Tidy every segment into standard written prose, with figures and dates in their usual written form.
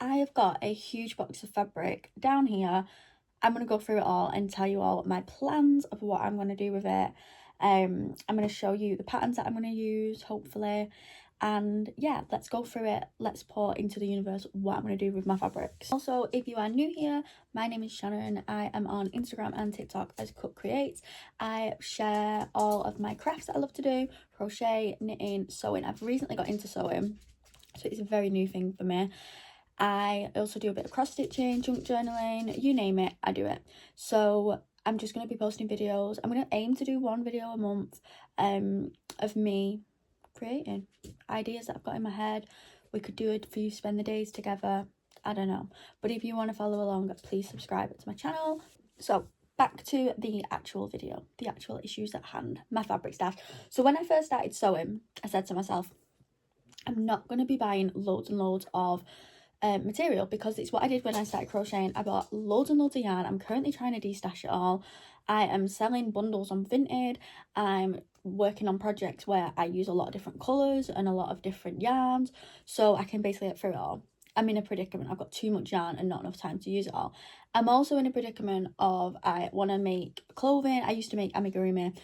I have got a huge box of fabric down here. I'm going to go through it all and tell you all my plans of what I'm going to do with it. I'm going to show you the patterns that I'm going to use, hopefully. And yeah, let's go through it. Let's pour into the universe what I'm going to do with my fabrics. Also, if you are new here, my name is Shannon. I am on Instagram and TikTok as Cook Creates. I share all of my crafts that I love to do: crochet, knitting, sewing. I've recently got into sewing, so it's a very new thing for me. I also do a bit of cross stitching, junk journaling, you name it, I do it. So I'm just going to be posting videos. I'm going to aim to do one video a month of me creating ideas that I've got in my head. We could do it for you, spend the days together, I don't know. But if you want to follow along, please subscribe to my channel. So back to the actual video, the actual issues at hand, my fabric stash. So when I first started sewing, I said to myself, I'm not going to be buying loads and loads of material, because it's what I did when I started crocheting. I bought loads and loads of yarn. I'm currently trying to de-stash it all. I am selling bundles on Vinted. I'm working on projects where I use a lot of different colours and a lot of different yarns, so I can basically get through it all. I'm in a predicament. I've got too much yarn and not enough time to use it all. I'm also in a predicament of I want to make clothing. I used to make amigurumi,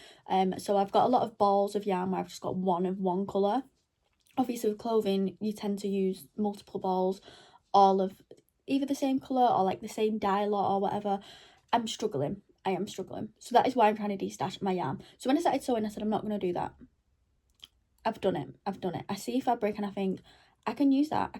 so I've got a lot of balls of yarn where I've just got one of one colour. Obviously with clothing you tend to use multiple balls, all of either the same colour or like the same dye lot or whatever. I am struggling. So that is why I'm trying to de-stash my yarn. So when I started sewing, I said I'm not going to do that. I've done it. I see fabric and I think I can use that.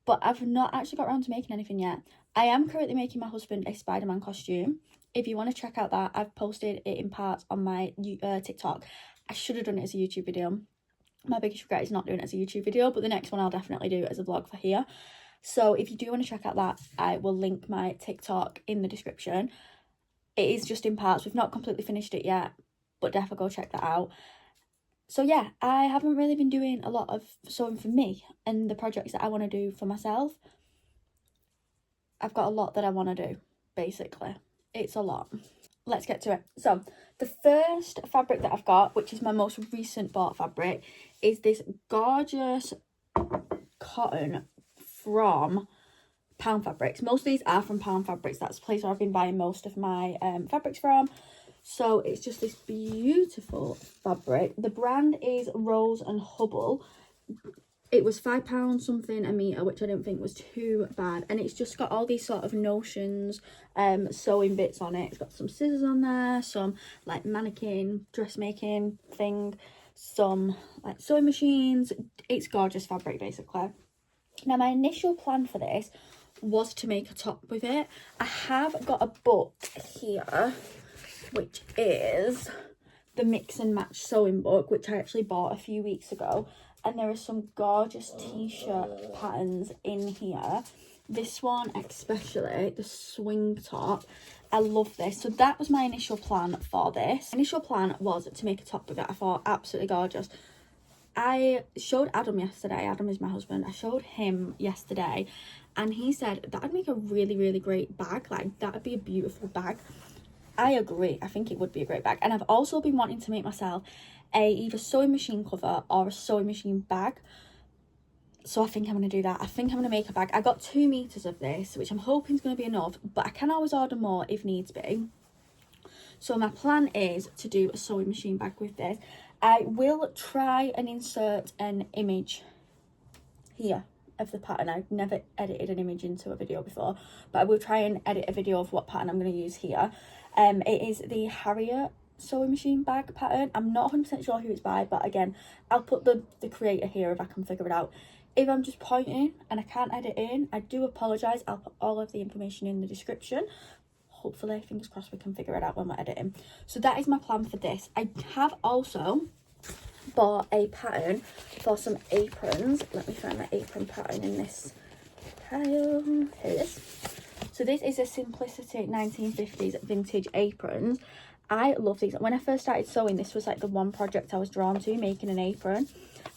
But I've not actually got around to making anything yet. I am currently making my husband a Spider-Man costume. If you want to check out that, I've posted it in parts on my TikTok. I should have done it as a YouTube video. My biggest regret is not doing it as a YouTube video, but the next one I'll definitely do as a vlog for here. So if you do want to check out that, I will link my TikTok in the description. It is just in parts. We've not completely finished it yet, but definitely go check that out. So yeah, I haven't really been doing a lot of sewing for me and the projects that I want to do for myself. I've got a lot that I want to do, basically. It's a lot. Let's get to it. So the first fabric that I've got, which is my most recent bought fabric, is this gorgeous cotton from Pound Fabrics. Most of these are from Pound Fabrics. That's the place where I've been buying most of my fabrics from. So it's just this beautiful fabric. The brand is Rose and Hubble. It was £5 something a metre, which I don't think was too bad. And it's just got all these sort of notions, sewing bits on it. It's got some scissors on there, some like mannequin, dressmaking thing, some like sewing machines. It's gorgeous fabric, basically. Now, my initial plan for this was to make a top with it. I have got a book here, which is the Mix and Match Sewing book, which I actually bought a few weeks ago. And there are some gorgeous t-shirt patterns in here. This one especially, the swing top. I love this. So that was my initial plan for this. Initial plan was to make a top with it. I thought absolutely gorgeous. I showed Adam yesterday. Adam is my husband. I showed him yesterday and he said that would make a really, really great bag. Like, that would be a beautiful bag. I agree. I think it would be a great bag. And I've also been wanting to make myself a either sewing machine cover or a sewing machine bag. So I think I'm going to do that. I think I'm going to make a bag. I got 2 meters of this, which I'm hoping is going to be enough, but I can always order more if needs be. So my plan is to do a sewing machine bag with this. I will try and insert an image here of the pattern. I've never edited an image into a video before, but I will try and edit a video of what pattern I'm going to use here. It is the Harriet sewing machine bag pattern. I'm not 100% sure who it's by, but again, I'll put the creator here if I can figure it out. If I'm just pointing and I can't edit in, I do apologise. I'll put all of the information in the description. Hopefully, fingers crossed, we can figure it out when we're editing. So that is my plan for this. I have also bought a pattern for some aprons. Let me find my apron pattern in this pile. Here it is. So this is a Simplicity 1950s vintage aprons. I love these. When I first started sewing, this was like the one project I was drawn to, making an apron.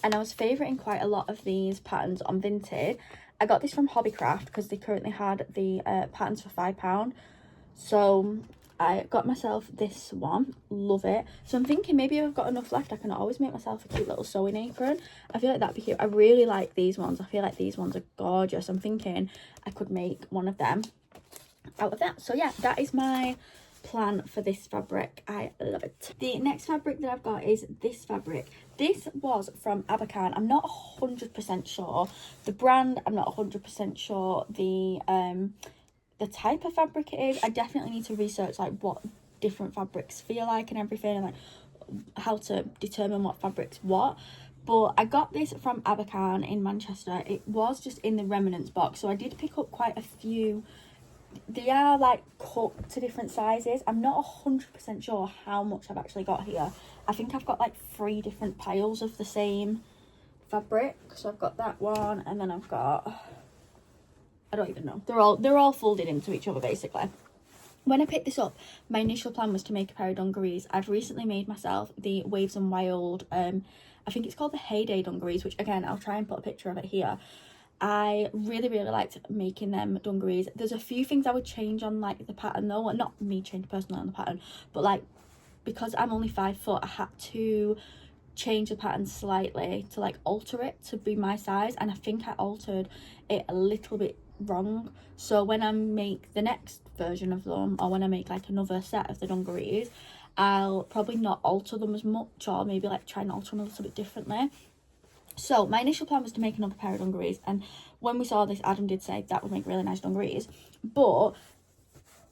And I was favouring quite a lot of these patterns on Vinted. I got this from Hobbycraft because they currently had the patterns for £5. So I got myself this one. Love it. So I'm thinking maybe if I've got enough left, I can always make myself a cute little sewing apron. I feel like that'd be cute. I really like these ones. I feel like these ones are gorgeous. I'm thinking I could make one of them out of that. So yeah, that is my plan for this fabric. I love it. The next fabric that I've got is this fabric. This was from Abercan. I'm not 100% sure the brand. I'm not 100% sure the type of fabric it is. I definitely need to research like what different fabrics feel like and everything, and like how to determine what fabric's what. But I got this from Abercan in Manchester. It was just in the remnants box, so I did pick up quite a few. They are like cut to different sizes. I'm not 100% sure how much I've actually got here. I think I've got like 3 different piles of the same fabric. So I've got that one, and then I've got, I don't even know. They're all folded into each other basically. When I picked this up, my initial plan was to make a pair of dungarees. I've recently made myself the Waves and Wild, I think it's called the Heyday dungarees, which again, I'll try and put a picture of it here. I really liked making them dungarees. There's a few things I would change on like the pattern though. Well, not me change personally on the pattern, but like because I'm only 5 foot, I had to change the pattern slightly to like alter it to be my size, and I think I altered it a little bit wrong. So when I make the next version of them, or when I make like another set of the dungarees, I'll probably not alter them as much, or maybe like try and alter them a little bit differently. So my initial plan was to make another pair of dungarees, and when we saw this, Adam did say that would make really nice dungarees, but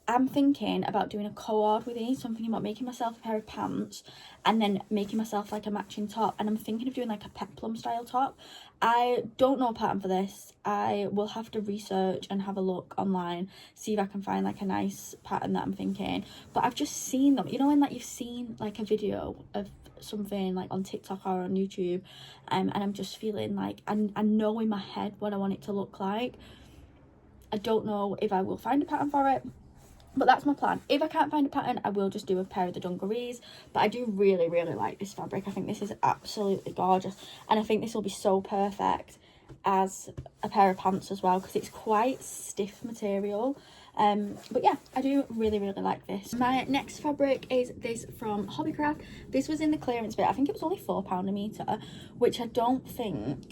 I'm thinking about doing a cord with these. So I'm thinking about making myself a pair of pants and then making myself like a matching top, and I'm thinking of doing like a peplum style top. I don't know a pattern for this. I will have to research and have a look online, see if I can find like a nice pattern that I'm thinking. But I've just seen them, you know, when like you've seen like a video of something like on TikTok or on YouTube, and I'm just feeling like I know in my head what I want it to look like. I don't know if I will find a pattern for it, but that's my plan. If I can't find a pattern, I will just do a pair of the dungarees. But I do really like this fabric. I think this is absolutely gorgeous, and I think this will be so perfect as a pair of pants as well, because it's quite stiff material. But yeah, I do really like this. My next fabric is this from Hobbycraft. This was in the clearance bit. I think it was only £4 a metre, which I don't think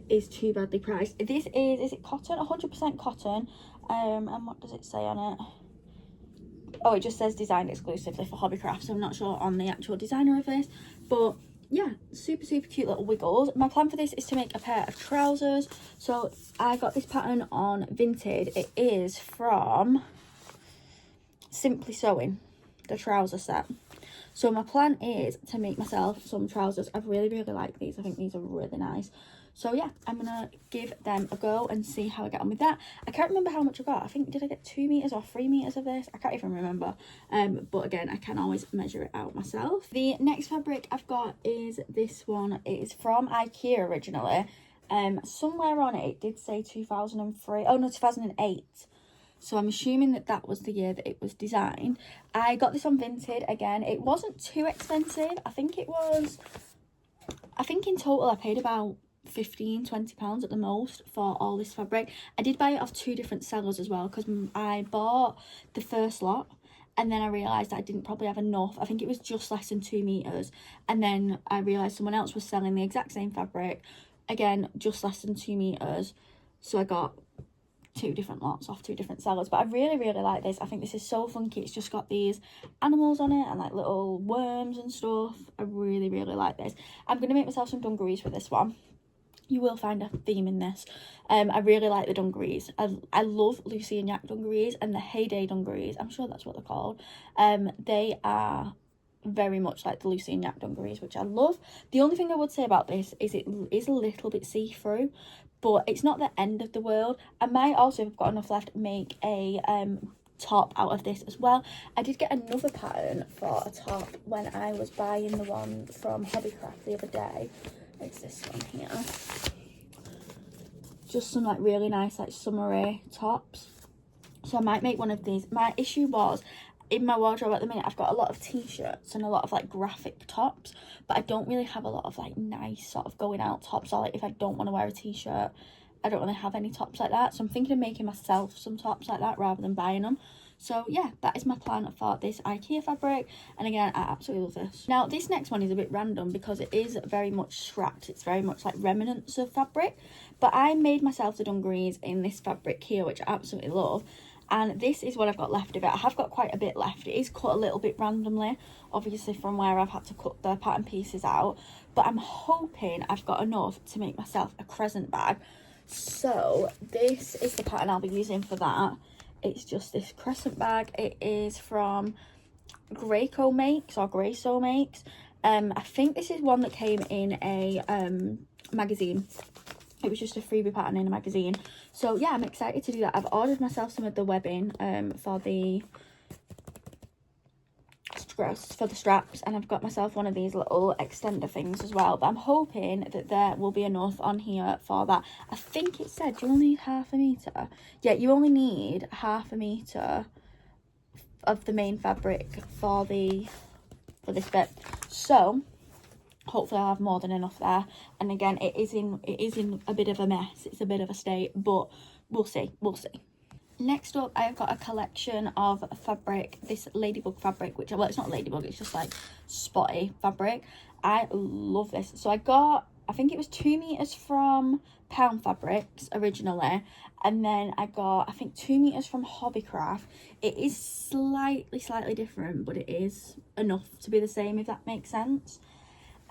is too badly priced. This is it cotton? 100% cotton. And what does it say on it? Oh, it just says designed exclusively for Hobbycraft, so I'm not sure on the actual designer of this, but yeah, super cute little wiggles. My plan for this is to make a pair of trousers. So I got this pattern on Vinted. It is from Simply Sewing, the trouser set. So my plan is to make myself some trousers. I really like these. I think these are really nice. So yeah, I'm gonna give them a go and see how I get on with that. I can't remember how much I got. I think, did I get 2 meters or 3 meters of this? I can't even remember. But again, I can always measure it out myself. The next fabric I've got is this one. It is from IKEA originally. Somewhere on it did say 2003. Oh no, 2008. So I'm assuming that that was the year that it was designed. I got this on Vinted again. It wasn't too expensive. I think in total I paid about £15-20 at the most for all this fabric. I did buy it off 2 different sellers as well, because I bought the first lot and then I realised that I didn't probably have enough. I think it was just less than 2 meters, and then I realised someone else was selling the exact same fabric, again just less than 2 meters, so I got 2 different lots off 2 different sellers. But I really like this. I think this is so funky. It's just got these animals on it and like little worms and stuff. I really like this. I'm gonna make myself some dungarees with this one. You will find a theme in this. I really like the dungarees. I love Lucy and Yak dungarees, and the Heyday dungarees, I'm sure that's what they're called. They are very much like the Lucy and Yak dungarees, which I love. The only thing I would say about this is it is a little bit see-through, but it's not the end of the world. I might also, if I've got enough left, make a top out of this as well. I did get another pattern for a top when I was buying the one from Hobbycraft the other day. It's this one here. Just some like really nice like summery tops. So I might make one of these. My issue was, in my wardrobe at the minute, I've got a lot of t-shirts and a lot of like graphic tops, but I don't really have a lot of like nice sort of going out tops, or like if I don't want to wear a t-shirt, I don't really have any tops like that. So I'm thinking of making myself some tops like that rather than buying them. So yeah, that is my plan for this IKEA fabric, and again, I absolutely love this. Now this next one is a bit random because it is very much scrapped. It's very much like remnants of fabric, but I made myself the dungarees in this fabric here, which I absolutely love, and this is what I've got left of it. I have got quite a bit left. It is cut a little bit randomly, obviously from where I've had to cut the pattern pieces out, but I'm hoping I've got enough to make myself a crescent bag. So this is the pattern I'll be using for that. It's just this crescent bag. It is from Greyco Makes, or Greyso Makes. I think this is one that came in a magazine. It was just a freebie pattern in a magazine. So yeah, I'm excited to do that. I've ordered myself some of the webbing for the straps, and I've got myself one of these little extender things as well, but I'm hoping that there will be enough on here for that. I think it said you only need half a meter. Yeah, you only need half a meter of the main fabric for this bit, so hopefully I'll have more than enough there. And again, it is in a bit of a mess, it's a bit of a state, but we'll see. Next up, I've got a collection of fabric, this ladybug fabric, which, well, it's not ladybug, it's just like spotty fabric. I love this. So I got, I think it was 2 meters from Pound Fabrics originally, and then I got, I think, 2 meters from Hobbycraft. It is slightly different, but it is enough to be the same, if that makes sense.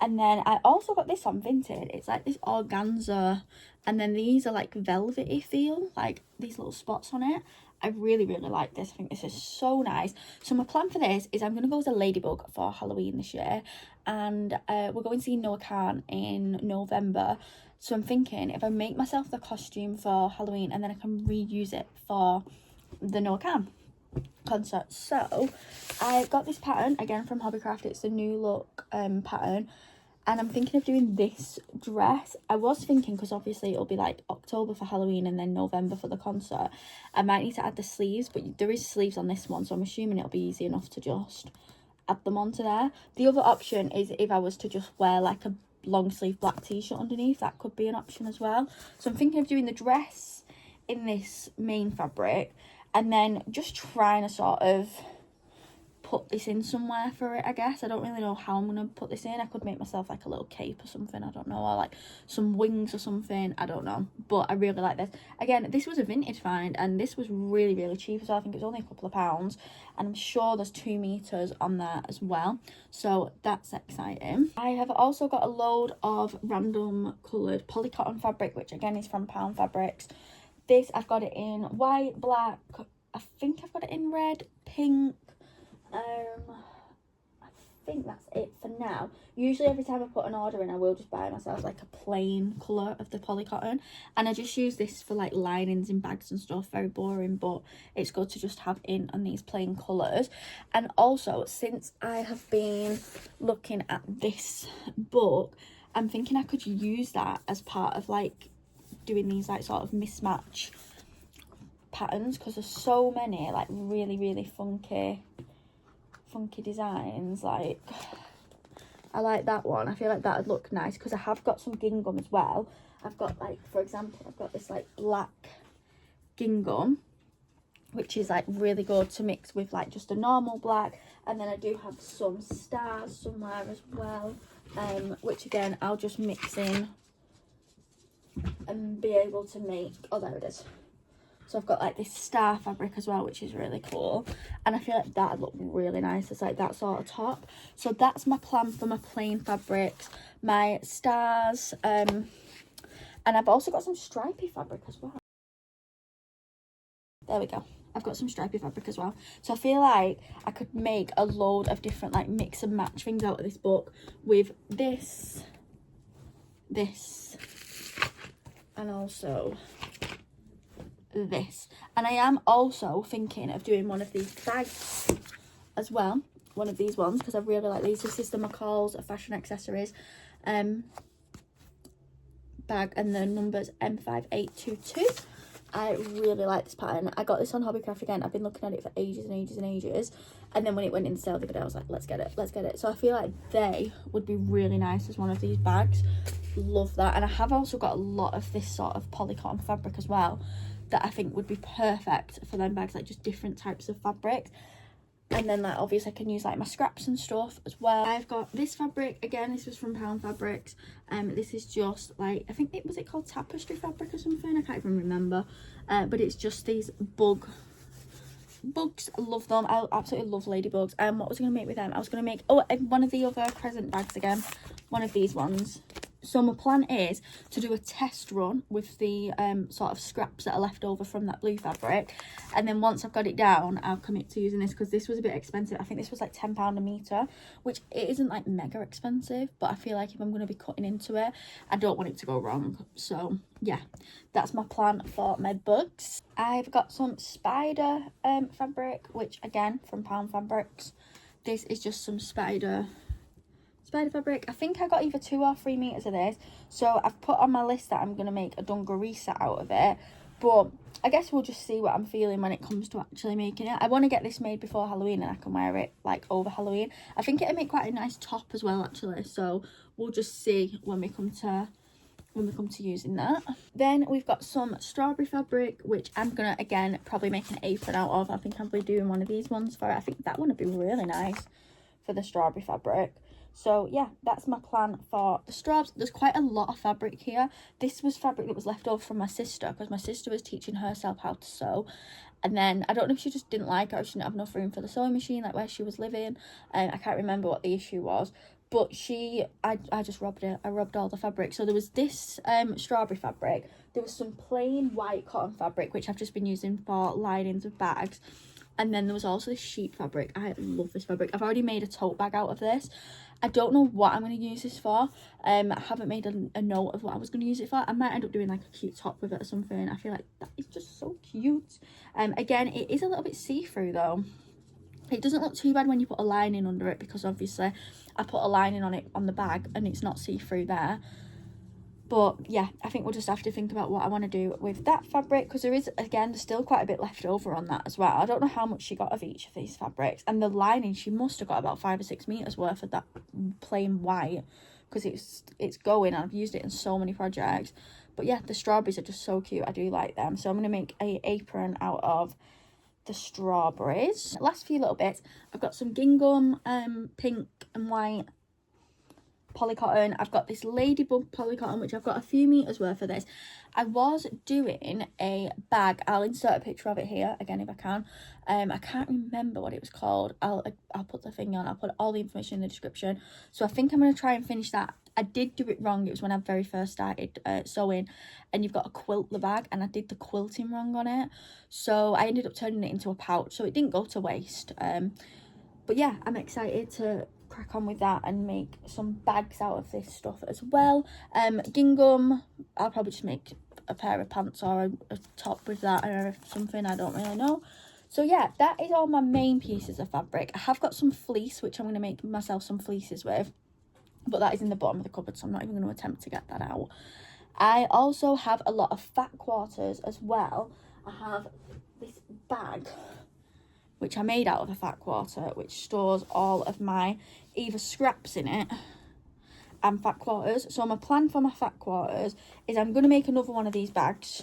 And then I also got this on Vinted. It's like this organza, and then these are like velvety feel, like these little spots on it. I really like this. I think this is so nice. So my plan for this is I'm going to go as a ladybug for Halloween this year, and we're going to see Noah Khan in November. So I'm thinking if I make myself the costume for Halloween, and then I can reuse it for the Noah Khan concert. So I got this pattern again from Hobbycraft. It's the New Look pattern, and I'm thinking of doing this dress. I was thinking, because obviously it'll be like October for Halloween and then November for the concert, I might need to add the sleeves, but there is sleeves on this one, so I'm assuming it'll be easy enough to just add them onto there. The other option is if I was to just wear like a long sleeve black t-shirt underneath, that could be an option as well. So I'm thinking of doing the dress in this main fabric, and then just trying to sort of put this in somewhere for it, I guess. I don't really know how I'm going to put this in. I could make myself like a little cape or something, I don't know, or like some wings or something, I don't know. But I really like this. Again, this was a vintage find, and this was really cheap, so I think it was only a couple of pounds, and I'm sure there's 2 meters on there as well, so that's exciting. I have also got a load of random coloured polycotton fabric, which again is from Pound Fabrics. This, I've got it in white, black, I think I've got it in red, pink. I think that's it for now. Usually every time I put an order in, I will just buy myself like a plain colour of the polycotton, and I just use this for like linings in bags and stuff. Very boring, but it's good to just have in on these plain colours. And also, since I have been looking at this book, I'm thinking I could use that as part of like doing these like sort of mismatch patterns, because there's so many like really funky designs. Like, I like that one. I feel like that would look nice, because I have got some gingham as well. I've got, like, for example, I've got this like black gingham, which is like really good to mix with like just a normal black, and then I do have some stars somewhere as well, which again I'll just mix in and be able to make, oh there it is. So I've got like this star fabric as well, which is really cool, and I feel like that'd look really nice as like that sort of top. So that's my plan for my plain fabrics, my stars, and I've also got some stripy fabric as well. There we go. I've got some stripy fabric as well. So I feel like I could make a load of different like mix and match things out of this book with this, and also this. And I am also thinking of doing one of these bags as well, one of these ones, because I really like these. This is the McCall's Fashion Accessories bag, and the number's M5822. I really like this pattern. I got this on Hobbycraft again. I've been looking at it for ages and ages, and then when it went in sale the other day, I was like, let's get it. So I feel like they would be really nice as one of these bags. Love that. And I have also got a lot of this sort of polycotton fabric as well. that I think would be perfect for them bags, like just different types of fabrics. And then like obviously I can use like my scraps and stuff as well. I've got this fabric, again this was from Pound Fabrics. This is just like, I think it was called tapestry fabric or something, I can't even remember. But it's just these bugs. I love them. I absolutely love ladybugs. What was I going to make with them? I was going to make one of the other crescent bags again, one of these ones. So my plan is to do a test run with the sort of scraps that are left over from that blue fabric, and then once I've got it down, I'll commit to using this, because this was a bit expensive. I think this was like £10 a metre, which it isn't like mega expensive, but I feel like if I'm going to be cutting into it, I don't want it to go wrong. So yeah, that's my plan for my bugs. I've got some spider fabric, which again from Pound Fabrics. This is just some spider fabric. I think I got either 2 or 3 meters of this, so I've put on my list that I'm going to make a dungaree set out of it, but I guess we'll just see what I'm feeling when it comes to actually making it. I want to get this made before Halloween and I can wear it like over Halloween. I think it'll make quite a nice top as well actually, so we'll just see when we come to using that. Then we've got some strawberry fabric, which I'm gonna again probably make an apron out of. I think I'm probably doing one of these ones for it. I think that one would be really nice for the strawberry fabric. So yeah, that's my plan for the straws. There's quite a lot of fabric here. This was fabric that was left over from my sister, because my sister was teaching herself how to sew, and then I don't know if she just didn't like it or she didn't have enough room for the sewing machine like where she was living. I can't remember what the issue was, but I just robbed it. I robbed all the fabric. So there was this strawberry fabric, there was some plain white cotton fabric which I've just been using for linings of bags, and then there was also this sheep fabric. I love this fabric. I've already made a tote bag out of this. I don't know what I'm going to use this for. I haven't made a note of what I was going to use it for. I might end up doing like a cute top with it or something. I feel like that is just so cute. Again, it is a little bit see-through though. It doesn't look too bad when you put a lining under it, because obviously I put a lining on it on the bag and it's not see-through there. But yeah, I think we'll just have to think about what I want to do with that fabric, because there is, again, there's still quite a bit left over on that as well. I don't know how much she got of each of these fabrics. And the lining, she must have got about 5 or 6 meters worth of that plain white, because it's going. I've used it in so many projects. But yeah, the strawberries are just so cute. I do like them. So I'm going to make a apron out of the strawberries. Last few little bits, I've got some gingham, pink and white polycotton. I've got this ladybug polycotton, which I've got a few meters worth of this. I was doing a bag, I'll insert a picture of it here again if I can. I can't remember what it was called. I'll put the thing on, I'll put all the information in the description. So I think I'm going to try and finish that. I did do it wrong. It was when I very first started sewing, and you've got to quilt the bag, and I did the quilting wrong on it, so I ended up turning it into a pouch, so it didn't go to waste. But yeah, I'm excited to crack on with that and make some bags out of this stuff as well. Gingham, I'll probably just make a pair of pants or a top with that or something, I don't really know. So yeah, that is all my main pieces of fabric. I have got some fleece, which I'm going to make myself some fleeces with, but that is in the bottom of the cupboard, so I'm not even going to attempt to get that out. I also have a lot of fat quarters as well. I have this bag which I made out of a fat quarter, which stores all of my either scraps in it and fat quarters. So my plan for my fat quarters is I'm going to make another one of these bags,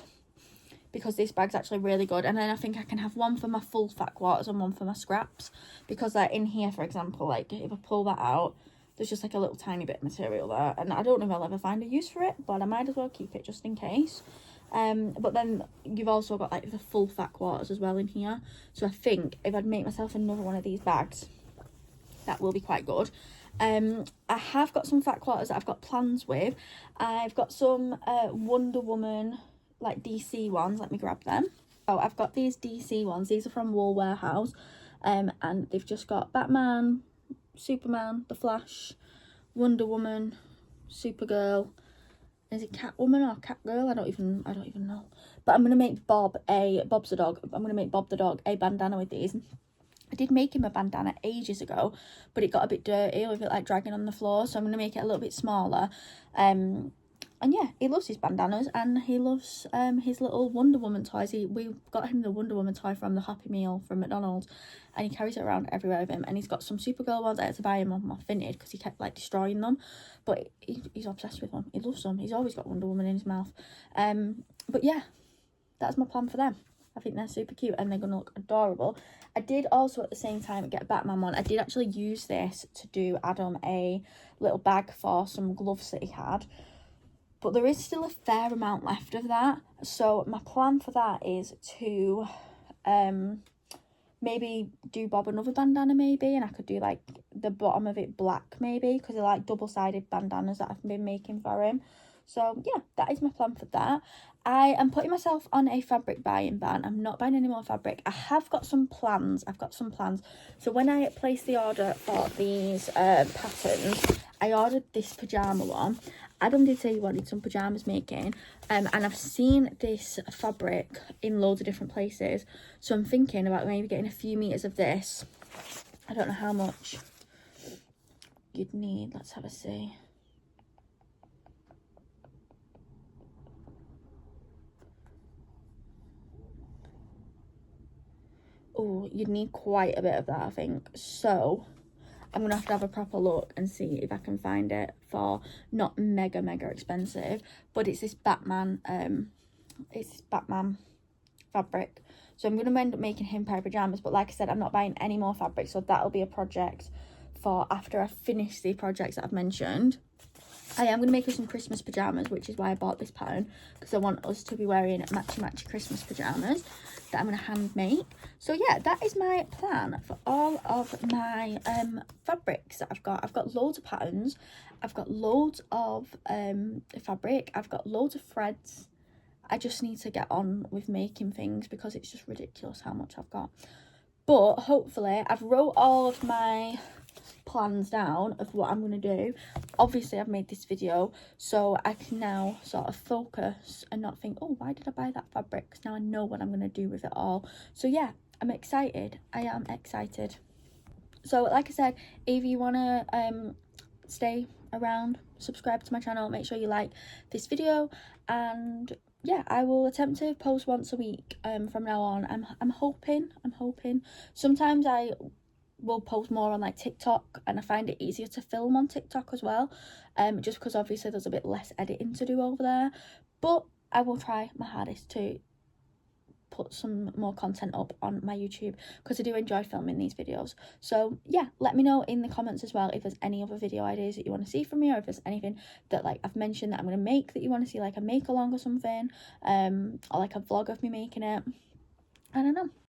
because this bag's actually really good, and then I think I can have one for my full fat quarters and one for my scraps, because like in here, for example, like if I pull that out, there's just like a little tiny bit of material there, and I don't know if I'll ever find a use for it, but I might as well keep it just in case. But then you've also got like the full fat quarters as well in here, so I think if I'd make myself another one of these bags, that will be quite good. I have got some fat quarters that I've got plans with. I've got some Wonder Woman like DC ones. Let me grab them. Oh, I've got these DC ones. These are from Wool Warehouse, and they've just got Batman, Superman, The Flash, Wonder Woman, Supergirl. Is it Catwoman or Catgirl? I don't even know. But I'm gonna make Bob's the dog. I'm gonna make Bob the dog a bandana with these. I did make him a bandana ages ago, but it got a bit dirty with it like dragging on the floor, so I'm gonna make it a little bit smaller. And yeah, he loves his bandanas, and he loves his little Wonder Woman toys. We got him the Wonder Woman toy from the Happy Meal from McDonald's, and he carries it around everywhere with him. And he's got some Supergirl ones. I had to buy him on my Vinted because he kept like destroying them, but he's obsessed with them. He loves them. He's always got Wonder Woman in his mouth. But yeah, that's my plan for them. I think they're super cute and they're going to look adorable. I did also at the same time get a Batman one. I did actually use this to do Adam a little bag for some gloves that he had. But there is still a fair amount left of that. So my plan for that is to maybe do Bob another bandana maybe. And I could do like the bottom of it black maybe. Because they're like double-sided bandanas that I've been making for him. So yeah, that is my plan for that. I am putting myself on a fabric buying ban. I'm not buying any more fabric. I have got some plans. I've got some plans. So when I placed the order for these patterns, I ordered this pyjama one. Adam did say he wanted some pyjamas making. And I've seen this fabric in loads of different places. So I'm thinking about maybe getting a few meters of this. I don't know how much you'd need. Let's have a see. Oh, you'd need quite a bit of that, I think. So I'm gonna have to have a proper look and see if I can find it for not mega expensive. But it's this Batman fabric. So I'm gonna end up making him a pair of pajamas. But like I said, I'm not buying any more fabric, so that'll be a project for after I finish the projects that I've mentioned. I am going to make us some Christmas pyjamas, which is why I bought this pattern, because I want us to be wearing matchy Christmas pyjamas that I'm going to hand make. So yeah, that is my plan for all of my fabrics that I've got. I've got loads of patterns, I've got loads of fabric, I've got loads of threads. I just need to get on with making things because it's just ridiculous how much I've got. But hopefully I've wrote all of my plans down of what I'm going to do. Obviously I've made this video, so I can now sort of focus and not think, oh, why did I buy that fabric? Because now I know what I'm going to do with it all. So yeah, I'm excited. I am excited. So like I said, if you want to stay around, subscribe to my channel, make sure you like this video, and yeah, I will attempt to post once a week from now on. I'm hoping. Sometimes I will post more on like TikTok, and I find it easier to film on TikTok as well, just because obviously there's a bit less editing to do over there. But I will try my hardest to put some more content up on my YouTube, because I do enjoy filming these videos. So yeah, let me know in the comments as well if there's any other video ideas that you want to see from me, or if there's anything that like I've mentioned that I'm going to make that you want to see, like a make along or something, or like a vlog of me making it. I don't know.